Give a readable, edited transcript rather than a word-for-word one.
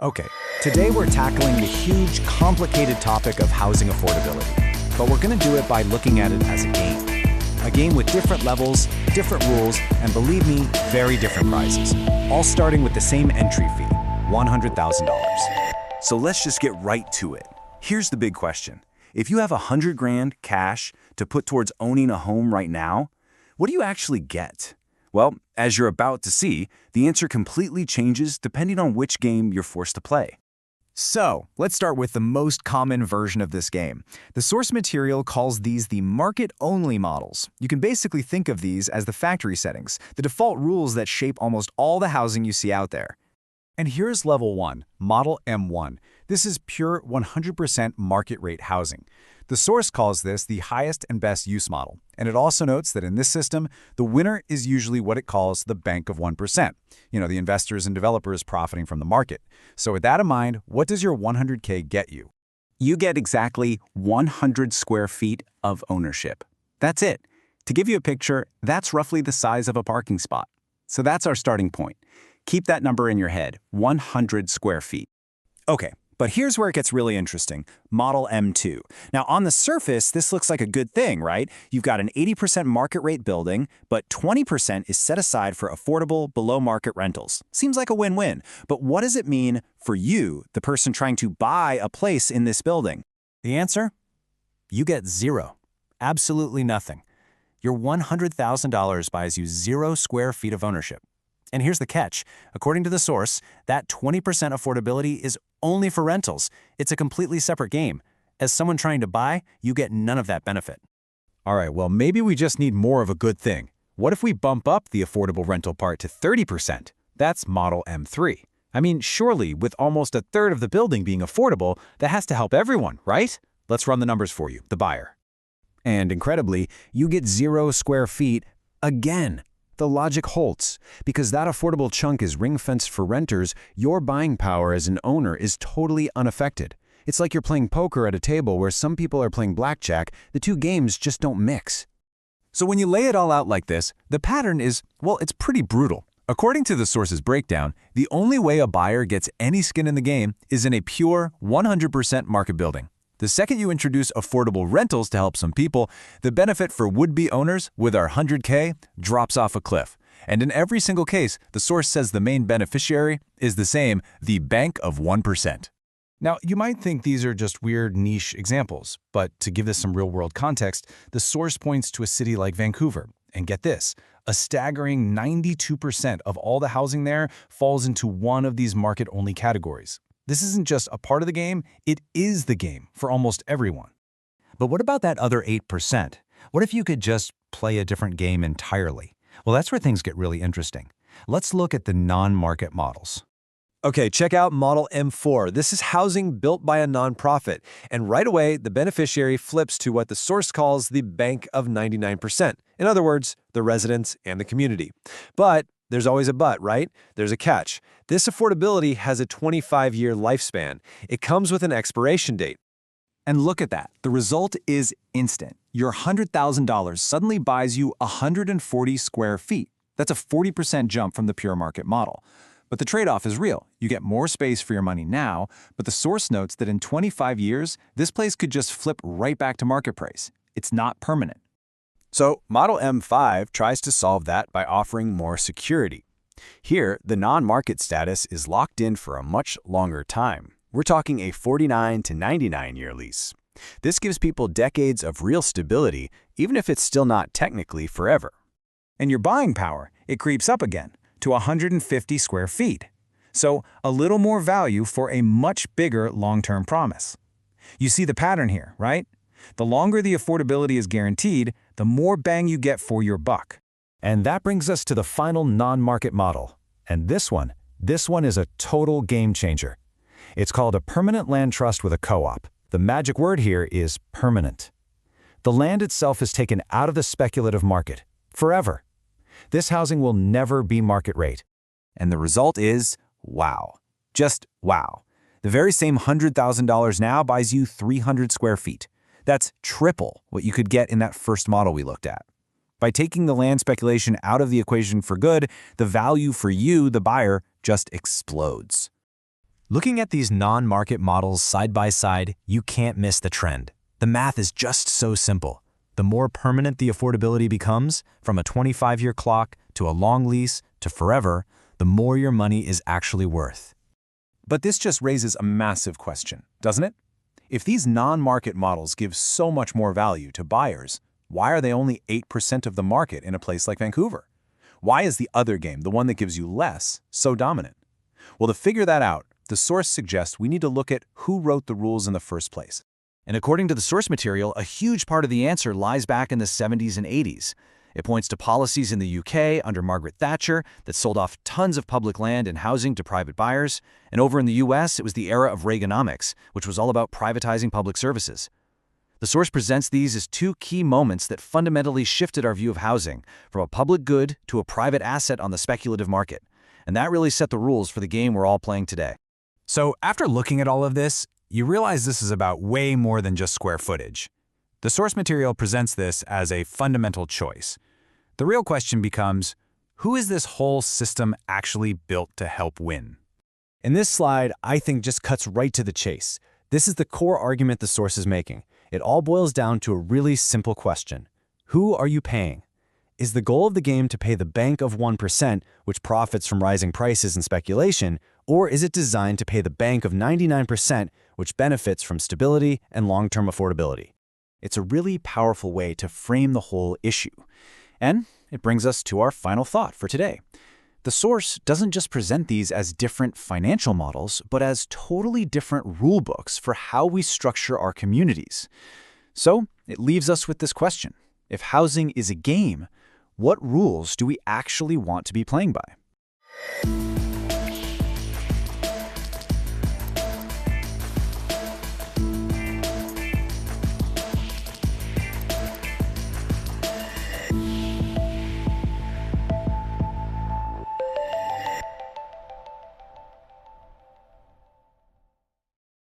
Okay, today we're tackling the huge, complicated topic of housing affordability, but we're going to do it by looking at it as a game. A game with different levels, different rules, and believe me, very different prizes, all starting with the same entry fee, $100,000. So let's just get right to it. Here's the big question. If you have $100,000 cash to put towards owning a home right now, what do you actually get? Well, as you're about to see, the answer completely changes depending on which game you're forced to play. So, let's start with the most common version of this game. The source material calls these the market-only models. You can basically think of these as the factory settings, the default rules that shape almost all the housing you see out there. And here's level 1, Model M1. This is pure 100% market rate housing. The source calls this the highest and best use model, and it also notes that in this system, the winner is usually what it calls the bank of 1%. The investors and developers profiting from the market. So with that in mind, what does your $100K get you? You get exactly 100 square feet of ownership. That's it. To give you a picture, that's roughly the size of a parking spot. So that's our starting point. Keep that number in your head, 100 square feet. Okay. But here's where it gets really interesting, Model M2. Now, on the surface, this looks like a good thing, right? You've got an 80% market rate building, but 20% is set aside for affordable, below-market rentals. Seems like a win-win. But what does it mean for you, the person trying to buy a place in this building? The answer? You get zero. Absolutely nothing. Your $100,000 buys you 0 square feet of ownership. And here's the catch. According to the source, that 20% affordability is only for rentals. It's a completely separate game. As someone trying to buy, you get none of that benefit. All right, well, maybe we just need more of a good thing. What if we bump up the affordable rental part to 30%? That's Model M3. I mean, surely, with almost a third of the building being affordable, that has to help everyone, right? Let's run the numbers for you, the buyer. And incredibly, you get 0 square feet again. The logic holds. Because that affordable chunk is ring-fenced for renters, your buying power as an owner is totally unaffected. It's like you're playing poker at a table where some people are playing blackjack. The two games just don't mix. So when you lay it all out like this, the pattern is, well, it's pretty brutal. According to the source's breakdown, the only way a buyer gets any skin in the game is in a pure 100% market building. The second you introduce affordable rentals to help some people, the benefit for would-be owners with our 100K drops off a cliff. And in every single case, the source says the main beneficiary is the same, the bank of 1%. Now, you might think these are just weird niche examples, but to give this some real-world context, the source points to a city like Vancouver. And get this, a staggering 92% of all the housing there falls into one of these market-only categories. This isn't just a part of the game, it is the game for almost everyone. But what about that other 8%? What if you could just play a different game entirely? Well, that's where things get really interesting. Let's look at the non-market models. Okay, check out Model M4. This is housing built by a nonprofit. And right away, the beneficiary flips to what the source calls the bank of 99%. In other words, the residents and the community. But there's always a but, right? There's a catch. This affordability has a 25-year lifespan. It comes with an expiration date. And look at that. The result is instant. Your $100,000 suddenly buys you 140 square feet. That's a 40% jump from the pure market model. But the trade-off is real. You get more space for your money now, but the source notes that in 25 years, this place could just flip right back to market price. It's not permanent. So Model M5 tries to solve that by offering more security. Here, the non-market status is locked in for a much longer time. We're talking a 49 to 99-year lease. This gives people decades of real stability, even if it's still not technically forever. And your buying power, it creeps up again to 150 square feet. So a little more value for a much bigger long-term promise. You see the pattern here, right? The longer the affordability is guaranteed, the more bang you get for your buck. And that brings us to the final non-market model. And this one is a total game changer. It's called a permanent land trust with a co-op. The magic word here is permanent. The land itself is taken out of the speculative market, forever. This housing will never be market rate. And the result is, wow. Just wow. The very same $100,000 now buys you 300 square feet. That's triple what you could get in that first model we looked at. By taking the land speculation out of the equation for good, the value for you, the buyer, just explodes. Looking at these non-market models side by side, you can't miss the trend. The math is just so simple. The more permanent the affordability becomes, from a 25-year clock to a long lease to forever, the more your money is actually worth. But this just raises a massive question, doesn't it? If these non-market models give so much more value to buyers, why are they only 8% of the market in a place like Vancouver? Why is the other game, the one that gives you less, so dominant? Well, to figure that out, the source suggests we need to look at who wrote the rules in the first place. And according to the source material, a huge part of the answer lies back in the 70s and 80s. It points to policies in the UK under Margaret Thatcher that sold off tons of public land and housing to private buyers. And over in the US, it was the era of Reaganomics, which was all about privatizing public services. The source presents these as two key moments that fundamentally shifted our view of housing from a public good to a private asset on the speculative market. And that really set the rules for the game we're all playing today. So after looking at all of this, you realize this is about way more than just square footage. The source material presents this as a fundamental choice. The real question becomes, who is this whole system actually built to help win? And this slide, I think, just cuts right to the chase. This is the core argument the source is making. It all boils down to a really simple question. Who are you paying? Is the goal of the game to pay the bank of 1%, which profits from rising prices and speculation, or is it designed to pay the bank of 99%, which benefits from stability and long-term affordability? It's a really powerful way to frame the whole issue. And it brings us to our final thought for today. The source doesn't just present these as different financial models, but as totally different rule books for how we structure our communities. So it leaves us with this question. If housing is a game, what rules do we actually want to be playing by?